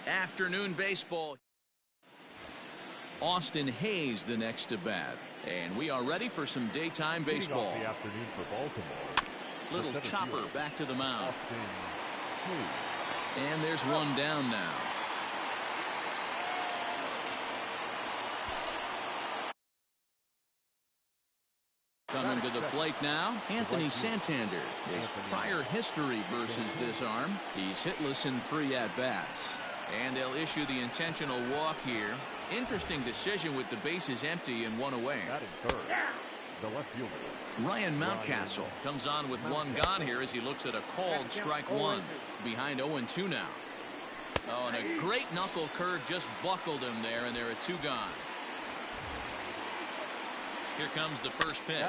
Afternoon baseball. Austin Hayes the next to bat. And we are ready for some daytime baseball. The afternoon for Baltimore. Little chopper back to the mound. And there's one down now. Coming to the plate now, Anthony Santander. His prior history versus this arm. He's hitless in 3 at-bats. And they'll issue the intentional walk here. Interesting decision with the bases empty and 1 away. The left fielder. Ryan Mountcastle comes on with 1 gone here as he looks at a called strike 1. Behind 0-2 now. Oh, and a great knuckle curve just buckled him there, and there are 2 gone. Here comes the first pitch.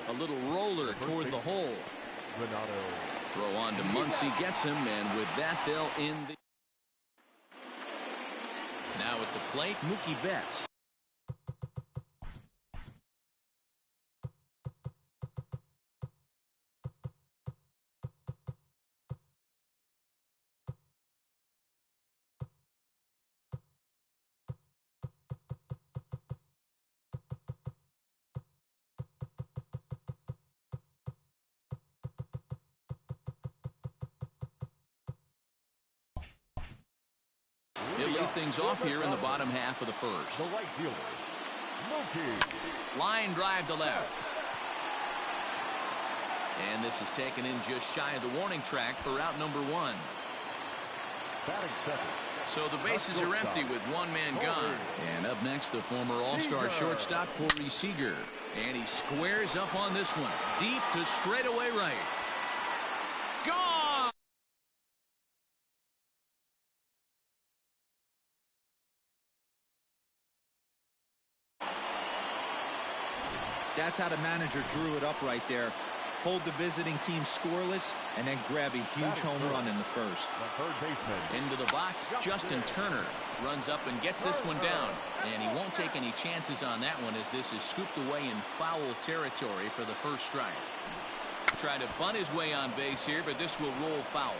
A little roller toward the hole. Throw on to Muncy, gets him, and with that they'll end the. Now at the plate, Mookie Betts. He'll lead things off here in the bottom half of the first. The right fielder, Mookie. Line drive to left. And this is taken in just shy of the warning track for out number 1. So the bases are empty with 1 man gone. And up next, the former All-Star shortstop, Corey Seager. And he squares up on this one. Deep to straightaway right. Gone! That's how the manager drew it up right there. Hold the visiting team scoreless and then grab a huge home run in the first. The third baseman. Into the box, Justin Turner runs up and gets this one down. And he won't take any chances on that one as this is scooped away in foul territory for the first strike. Try to bunt his way on base here, but this will roll foul.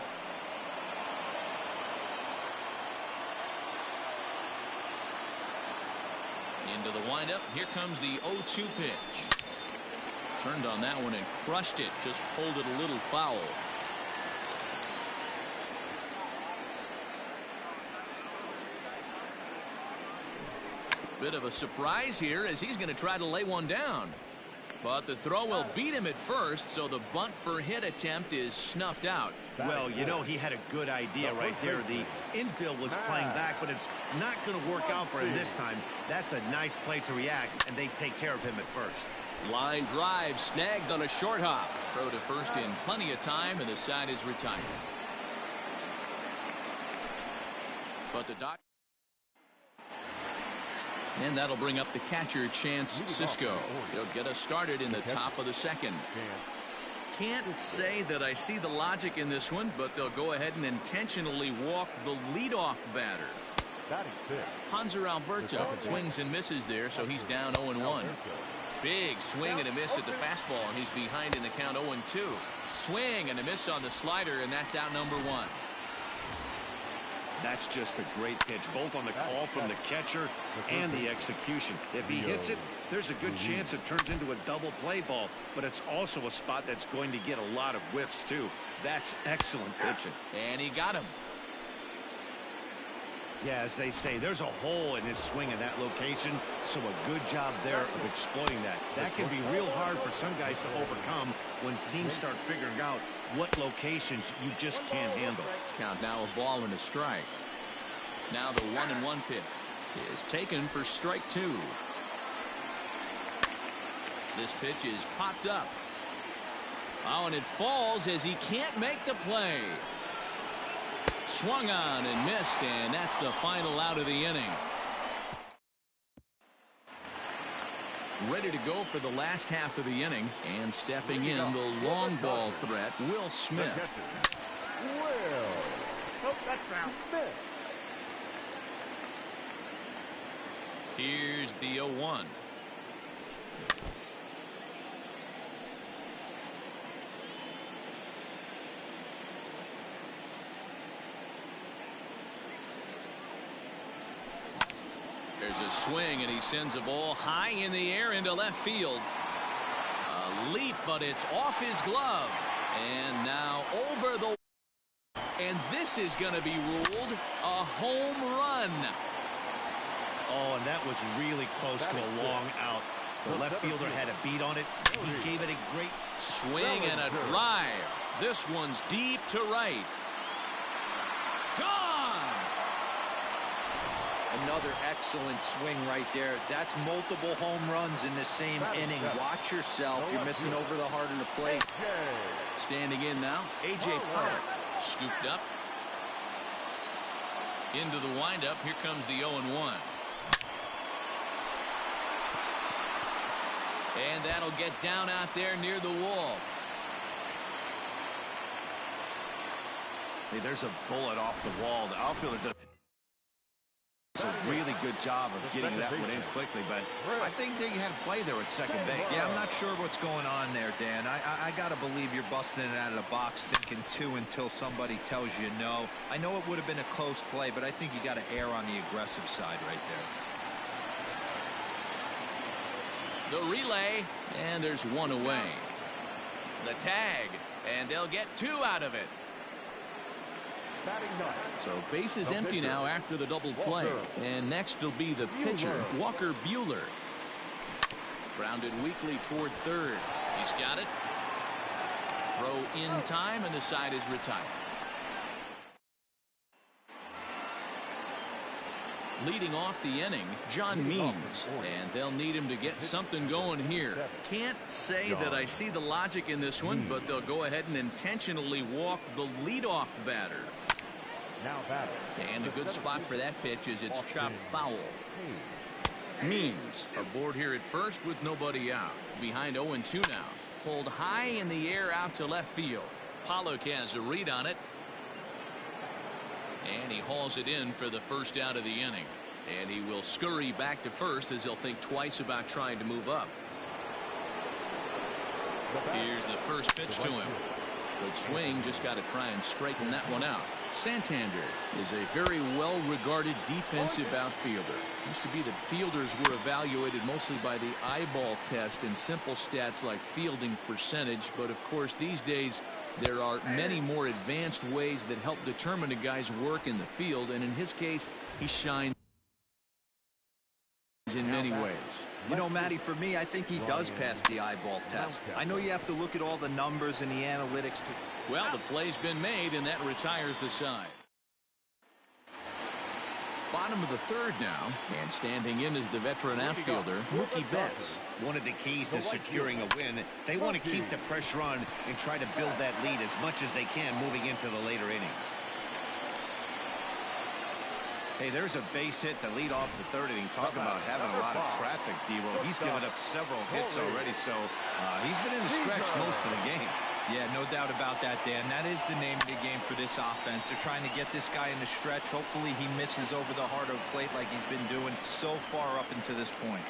Into the windup. Here comes the 0-2 pitch. Turned on that one and crushed it. Just pulled it a little foul. Bit of a surprise here as he's going to try to lay one down. But the throw will beat him at first, so the bunt for hit attempt is snuffed out. Well, you know, he had a good idea right there. The infield was playing back, but it's not going to work out for him this time. That's a nice play to react, and they take care of him at first. Line drive snagged on a short hop. Throw to first in plenty of time, and the side is retired. But the doc. And that'll bring up the catcher, Chance Sisco. He'll get us started in the top of the second. Can't say that I see the logic in this one, but they'll go ahead and intentionally walk the leadoff batter. Hanser Alberto swings and misses there, so he's down 0-1. Big swing and a miss at the fastball, and he's behind in the count 0-2. Swing and a miss on the slider, and that's out number 1. That's just a great pitch, both on the call from the catcher and the execution. If he hits it, there's a good chance it turns into a double play ball, but it's also a spot that's going to get a lot of whiffs too. That's excellent pitching. And he got him. Yeah, as they say, there's a hole in his swing in that location, so a good job there of exploiting that. That can be real hard for some guys to overcome when teams start figuring out what locations you just can't handle. Count now a ball and a strike. Now the 1-1 pitch is taken for strike 2. This pitch is popped up. Oh, and it falls as he can't make the play. Swung on and missed, and that's the final out of the inning. Ready to go for the last half of the inning, and stepping in the long ball threat, Will Smith. Here's the 0-1. There's a swing, and he sends a ball high in the air into left field. A leap, but it's off his glove. And now over the... And this is going to be ruled a home run. Oh, and that was really close to a long out. The left fielder had a beat on it. He gave it a great swing and a drive. This one's deep to right. Gone! Another excellent swing right there. That's multiple home runs in the same inning. Watch yourself. You're missing over the heart of the plate. Standing in now, A.J. Pollock. Scooped up. Into the windup. Here comes the 0-1. And that'll get down out there near the wall. Hey, there's a bullet off the wall. The outfielder does a really good job of getting that one in quickly, but I think they had a play there at second base. Yeah, I'm not sure what's going on there, Dan. I got to believe you're busting it out of the box thinking two until somebody tells you no. I know it would have been a close play, but I think you got to err on the aggressive side right there. The relay, and there's one away. The tag, and they'll get two out of it. So base is empty now after the double play. And next will be the pitcher, Walker Buehler. Grounded weakly toward third. He's got it. Throw in time, and the side is retired. Leading off the inning, John Means, and they'll need him to get something going here. Can't say that I see the logic in this one, but they'll go ahead and intentionally walk the leadoff batter. And a good spot for that pitch is it's chopped foul. Means aboard here at first with nobody out. Behind 0-2 now. Pulled high in the air out to left field. Pollock has a read on it. And he hauls it in for the first out of the inning. And he will scurry back to first as he'll think twice about trying to move up. Here's the first pitch to him. Good swing, just got to try and straighten that one out. Santander is a very well-regarded defensive outfielder. Used to be that fielders were evaluated mostly by the eyeball test and simple stats like fielding percentage. But of course, these days, there are many more advanced ways that help determine a guy's work in the field. And in his case, he shines in many ways. You know, Matty, for me, I think he does pass the eyeball test. I know you have to look at all the numbers and the analytics. Well, the play's been made, and that retires the side. Bottom of the third now, and standing in is the veteran outfielder, Mookie Betts. One of the keys to securing a win, they want to keep the pressure on and try to build that lead as much as they can moving into the later innings. Hey, there's a base hit to lead off the third inning. Talk about having a lot of traffic, D-Roll. He's given up several hits already, so he's been in the stretch most of the game. Yeah, no doubt about that, Dan. That is the name of the game for this offense. They're trying to get this guy in the stretch. Hopefully he misses over the heart of the plate like he's been doing so far up until this point.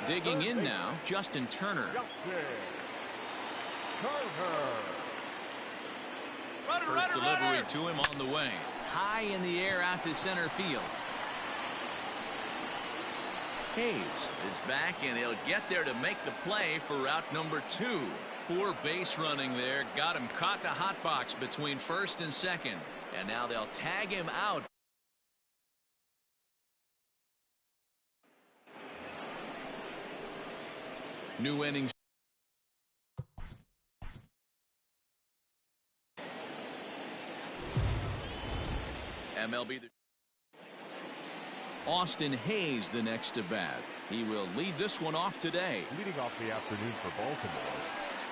Digging in now, Justin Turner. First delivery to him on the way. High in the air out to center field. Hayes is back, and he'll get there to make the play for route number 2. Poor base running there. Got him caught in a hot box between first and second. And now they'll tag him out. New innings. MLB. Austin Hayes the next to bat. He will lead this one off today. Leading off the afternoon for Baltimore.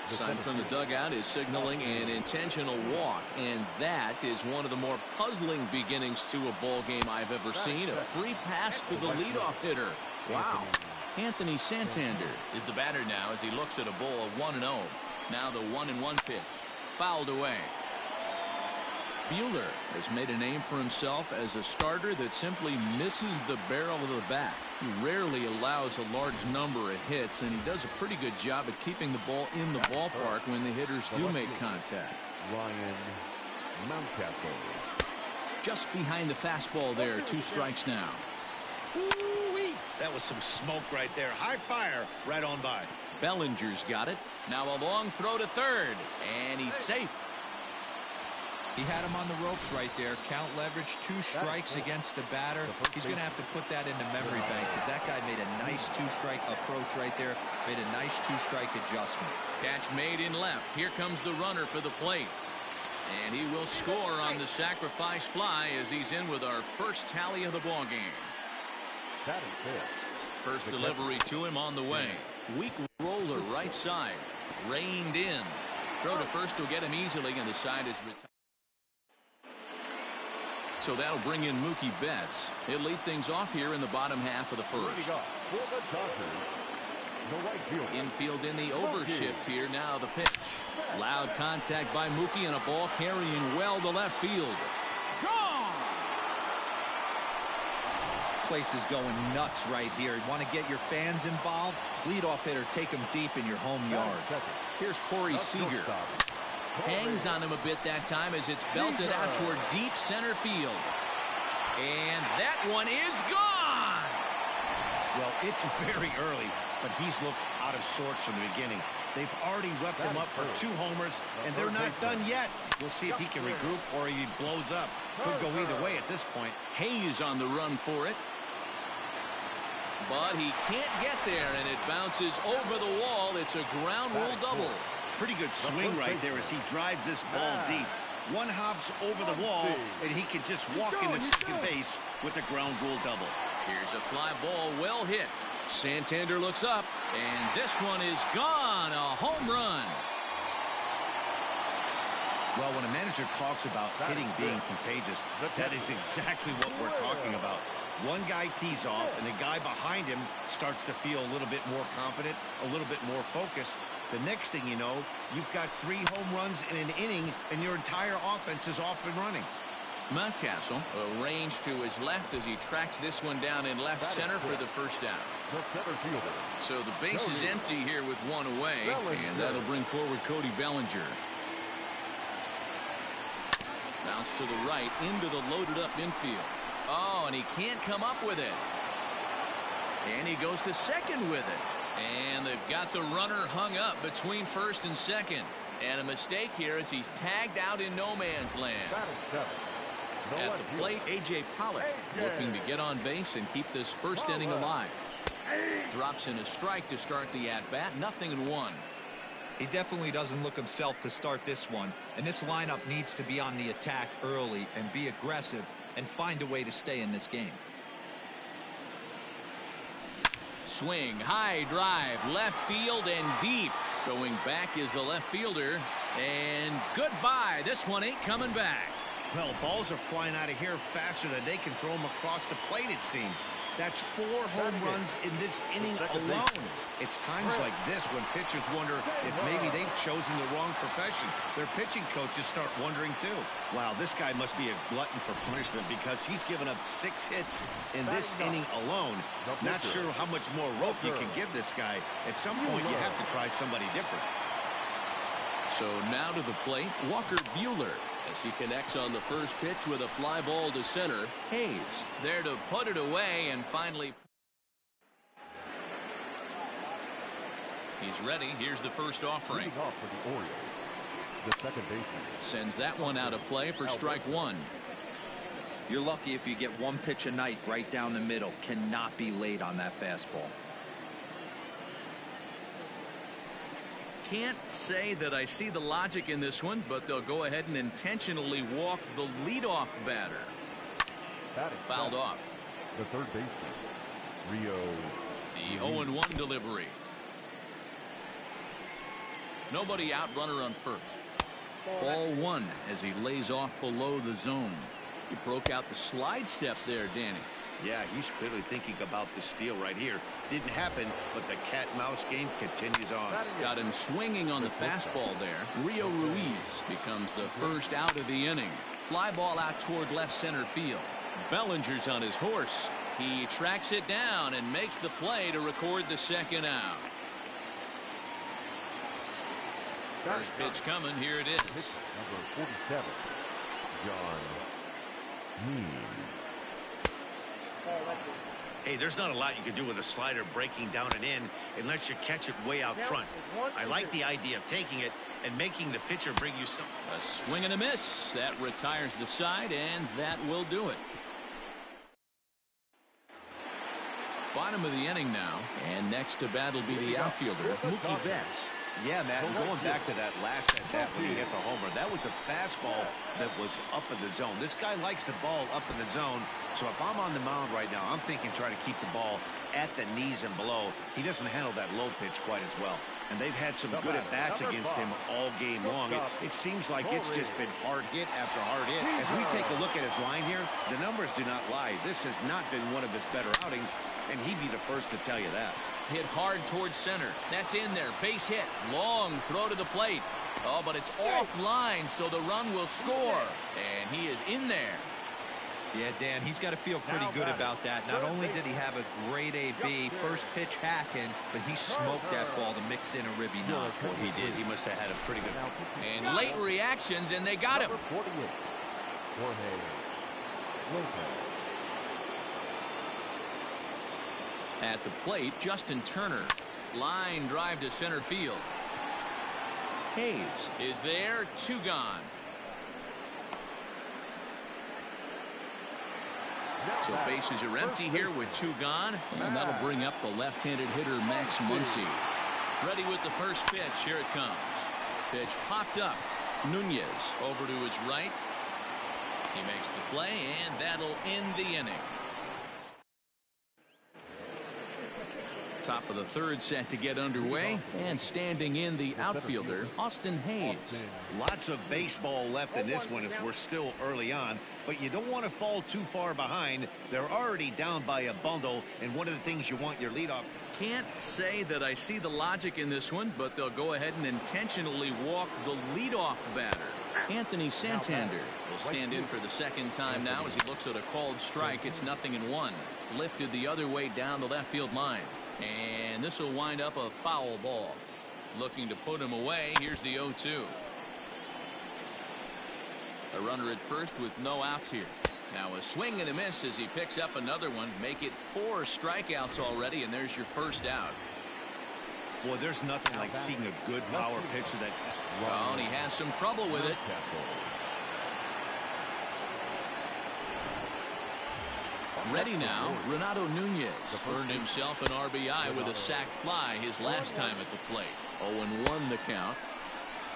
Sign from the dugout is signaling an intentional walk, and that is one of the more puzzling beginnings to a ball game I've ever seen. A free pass to the leadoff hitter. Wow. Anthony Santander is the batter now as he looks at a ball of 1-0. Now the 1-1 pitch. Fouled away. Buehler has made a name for himself as a starter that simply misses the barrel of the bat. He rarely allows a large number of hits, and he does a pretty good job at keeping the ball in the ballpark when the hitters do make contact. Ryan Mountcastle. just behind the fastball there. 2 strikes now. Ooh-wee. That was some smoke right there. High fire right on by. Bellinger's got it. Now a long throw to third, and he's safe. He had him on the ropes right there. Count leverage, 2 strikes against the batter. He's going to have to put that into memory bank because that guy made a nice 2-strike approach right there. Made a nice 2-strike adjustment. Catch made in left. Here comes the runner for the plate. And he will score on the sacrifice fly as he's in with our first tally of the ball game. First delivery to him on the way. Weak roller right side. Reined in. Throw to first will get him easily, and the side is retired. So that'll bring in Mookie Betts. He'll lead things off here in the bottom half of the first. Infield in the overshift here. Now the pitch. Loud contact by Mookie and a ball carrying well to left field. Gone! Place is going nuts right here. You want to get your fans involved? Leadoff hitter, take them deep in your home yard. Here's Corey Seager. Hangs on him a bit that time as it's belted out toward deep center field. And that one is gone! Well, it's very early, but he's looked out of sorts from the beginning. They've already roughed him up for 2 homers, and they're not done yet. We'll see if he can regroup or he blows up. Could go either way at this point. Hayes on the run for it. But he can't get there, and it bounces over the wall. It's a ground rule double. Pretty good swing right there as he drives this ball deep. 1 hops over the wall, and he can just walk into second base with a ground rule double. Here's a fly ball well hit. Santander looks up, and this one is gone. A home run. Well, when a manager talks about hitting being contagious, that is exactly what we're talking about. One guy tees off, and the guy behind him starts to feel a little bit more confident, a little bit more focused. The next thing you know, you've got 3 home runs in an inning, and your entire offense is off and running. Mountcastle arranged to his left as he tracks this one down in left center for the first down. So the base is empty here with 1 away, and that'll bring forward Cody Bellinger. Bounce to the right into the loaded up infield. Oh, and he can't come up with it. And he goes to second with it. And they've got the runner hung up between first and second. And a mistake here as he's tagged out in no man's land. At the plate, A.J. Pollock looking to get on base and keep this first inning alive. Drops in a strike to start the at-bat. 0-1. He definitely doesn't look himself to start this one. And this lineup needs to be on the attack early and be aggressive and find a way to stay in this game. Swing, high drive, left field and deep. Going back is the left fielder. And goodbye. This one ain't coming back. Well, balls are flying out of here faster than they can throw them across the plate, it seems. That's 4 home runs in this inning alone. It's times like this when pitchers wonder if maybe they've chosen the wrong profession. Their pitching coaches start wondering, too. Wow, this guy must be a glutton for punishment because he's given up 6 hits in this inning alone. Not sure how much more rope you can give this guy. At some point, you have to try somebody different. So now to the plate, Walker Buehler, as he connects on the first pitch with a fly ball to center. Hayes is there to put it away, and finally he's ready. Here's the first offering. Sends that one out of play for strike 1. You're lucky if you get 1 pitch a night right down the middle. Cannot be late on that fastball. Can't say that I see the logic in this one, but they'll go ahead and intentionally walk the leadoff batter. Fouled off. The third baseman, Rio. The 0-1 delivery. Nobody out, runner on first. Ball 1 as he lays off below the zone. He broke out the slide step there, Danny. Yeah, he's clearly thinking about the steal right here. Didn't happen, but the cat-mouse game continues on. Got him swinging on the fastball there. Rio Ruiz becomes the first out of the inning. Fly ball out toward left center field. Bellinger's on his horse. He tracks it down and makes the play to record the second out. First pitch coming. Here it is. Number 47, John. Hey, there's not a lot you can do with a slider breaking down and in unless you catch it way out front. I like the idea of taking it and making the pitcher bring you some. A swing and a miss. That retires the side, and that will do it. Bottom of the inning now, and next to bat will be the outfielder, Mookie Betts. Yeah, Matt, and going back to that last at-bat when he hit the homer, that was a fastball that was up in the zone. This guy likes the ball up in the zone, so if I'm on the mound right now, I'm thinking try to keep the ball at the knees and below. He doesn't handle that low pitch quite as well. And they've had some good at-bats against him all game long. It seems like it's just been hard hit after hard hit. As we take a look at his line here, the numbers do not lie. This has not been one of his better outings, and he'd be the first to tell you that. Hit hard towards center. That's in there. Base hit. Long throw to the plate. Oh, but it's offline, so the run will score. And he is in there. Yeah, Dan, he's got to feel pretty good about that. Not only did he have a great AB, first pitch hacking, but he smoked that ball to mix in a ribby knock. Boy, he did. He must have had a pretty good. And late reactions, and they got him. At the plate, Justin Turner. Line drive to center field. Hayes is there. 2 gone. So bases are empty here with 2 gone. And that'll bring up the left-handed hitter Max Muncy. Ready with the first pitch. Here it comes. Pitch popped up. Nunez over to his right. He makes the play, and that'll end the inning. Top of the third set to get underway, and standing in the outfielder, Austin Hayes. Lots of baseball left in this one as we're still early on, but you don't want to fall too far behind. They're already down by a bundle, and one of the things you want your leadoff. Can't say that I see the logic in this one, but they'll go ahead and intentionally walk the leadoff batter. Anthony Santander will stand in for the second time now as he looks at a called strike. It's 0-1. Lifted the other way down the left field line. And this will wind up a foul ball. Looking to put him away. Here's the 0-2. A runner at first with no outs here. Now a swing and a miss as he picks up another one. Make it 4 strikeouts already, and there's your first out. Boy, there's nothing like seeing a good power pitcher that. Oh, and he has some trouble with it. Ready now, Renato Nunez earned himself an RBI with a sac fly his last time at the plate. 0-1 the count.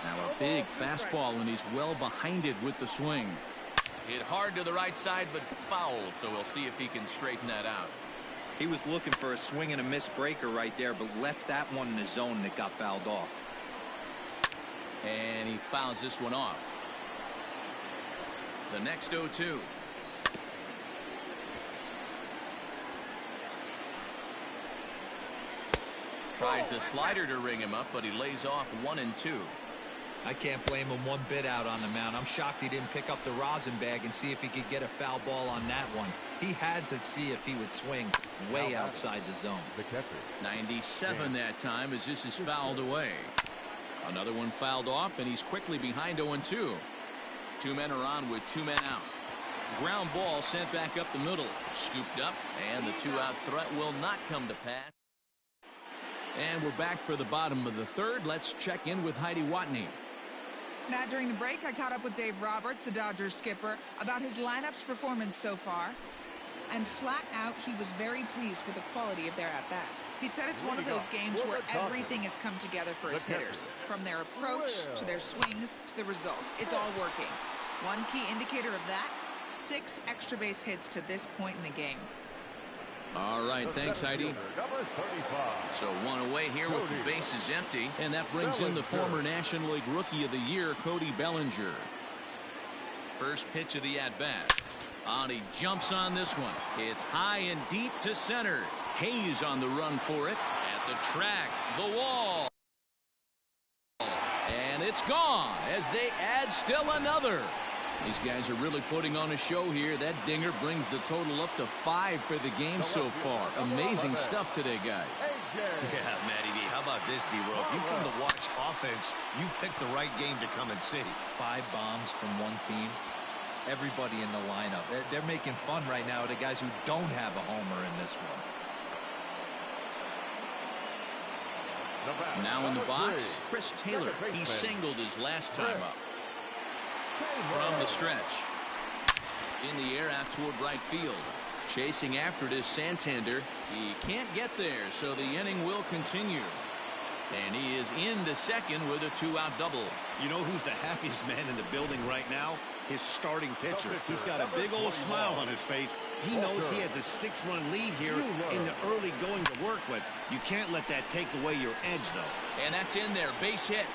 Now a big fastball, and he's well behind it with the swing. Hit hard to the right side, but foul, so we'll see if he can straighten that out. He was looking for a swing and a miss breaker right there, but left that one in the zone that got fouled off. And he fouls this one off. The next 0-2. Tries the slider to ring him up, but he lays off 1-2. I can't blame him one bit out on the mound. I'm shocked he didn't pick up the rosin bag and see if he could get a foul ball on that one. He had to see if he would swing way outside the zone. 97 that time as this is fouled away. Another one fouled off, and he's quickly behind 0-2. 2 men are on with 2 men out. Ground ball sent back up the middle. Scooped up, and the 2-out threat will not come to pass. And we're back for the bottom of the third. Let's check in with Heidi Watney. Matt, during the break, I caught up with Dave Roberts, the Dodgers skipper, about his lineup's performance so far. And flat out, he was very pleased with the quality of their at-bats. He said it's one of those games where everything has come together for his hitters. From their approach, to their swings, to the results. It's all working. One key indicator of that, 6 extra base hits to this point in the game. All right, thanks, Heidi. So 1 away here with the bases empty, and that brings in the former National League Rookie of the Year, Cody Bellinger. First pitch of the at-bat. And he jumps on this one. It's high and deep to center. Hayes on the run for it. At the track, the wall. And it's gone as they add still another. These guys are really putting on a show here. That dinger brings the total up to 5 for the game so far. Amazing stuff today, guys. Yeah, Matty B. How about this, D-Row? If you come to watch offense, you've picked the right game to come and see. 5 bombs from one team. everybody in the lineup. They're making fun right now of the guys who don't have a homer in this one. Now in the box, Chris Taylor. He singled his last time up. From the stretch. In the air out toward right field. Chasing after it is Santander. He can't get there, so the inning will continue. And he is into second with a 2-out double. You know who's the happiest man in the building right now? His starting pitcher. He's got a big old smile on his face. He knows he has a 6-run lead here in the early going to work with. You can't let that take away your edge, though. And that's in there. Base hit.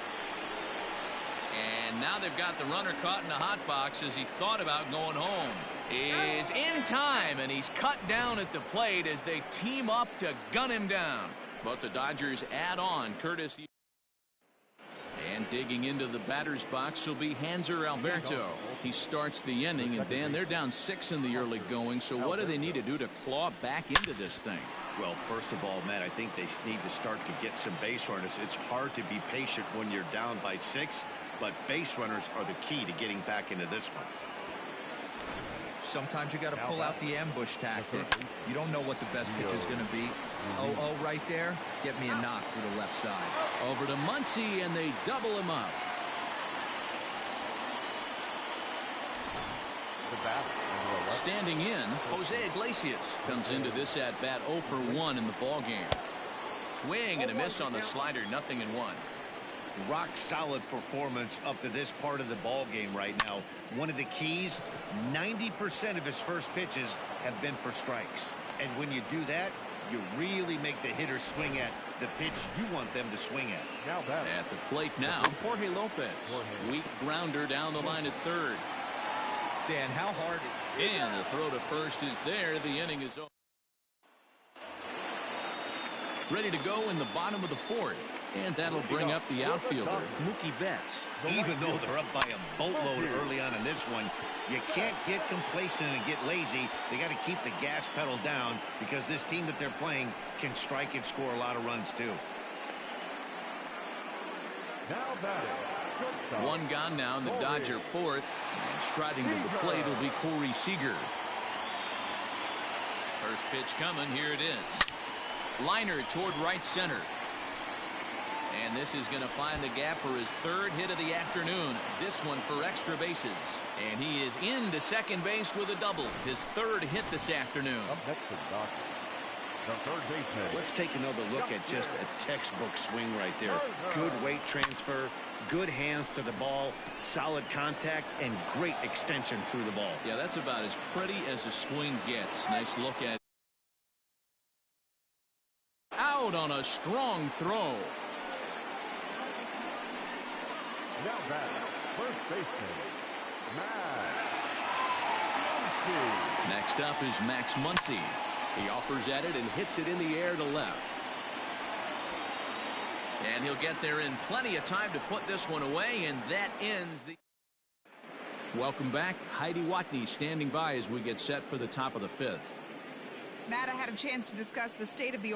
And now they've got the runner caught in the hot box as he thought about going home. Is in time, and he's cut down at the plate as they team up to gun him down. But the Dodgers add on courtesy. And digging into the batter's box will be Hanser Alberto. He starts the inning, and Dan, they're down 6 in the early going, so what do they need to do to claw back into this thing? Well, first of all, Matt, I think they need to start to get some base runners. It's hard to be patient when you're down by 6, but base runners are the key to getting back into this one. Sometimes you got to pull out the ambush tactic. You don't know what the best pitch is going to be. Oh, right there. Get me a knock through the left side. Over to Muncy, and they double him up. Standing in, Jose Iglesias comes into this at bat 0 for 1 in the ball game. Swing and a miss on the slider, 0-1. Rock solid performance up to this part of the ball game right now. One of the keys, 90% of his first pitches have been for strikes. And when you do that, you really make the hitter swing at the pitch you want them to swing at. At the plate now, Jorge Lopez. Weak grounder down the line at third. Dan, how hard is it? And the throw to first is there. The inning is over. Ready to go in the bottom of the 4th. And that'll bring up the outfielder, Mookie Betts. Even though they're up by a boatload early on in this one, you can't get complacent and get lazy. They got to keep the gas pedal down because this team that they're playing can strike and score a lot of runs too. One gone now in the Dodger 4th. And striding to the plate will be Corey Seager. First pitch coming. Here it is. Liner toward right center. And this is going to find the gap for his 3rd hit of the afternoon. This one for extra bases. And he is into second base with a double. His 3rd hit this afternoon. Let's take another look at just a textbook swing right there. Good weight transfer, good hands to the ball, solid contact, and great extension through the ball. Yeah, that's about as pretty as a swing gets. Nice look at it. Out on a strong throw. Now back, first baseman, Max. Next up is Max Muncy. He offers at it and hits it in the air to left. And he'll get there in plenty of time to put this one away, and that ends the... Welcome back. Heidi Watney standing by as we get set for the top of the 5th. Matt, I had a chance to discuss the state of the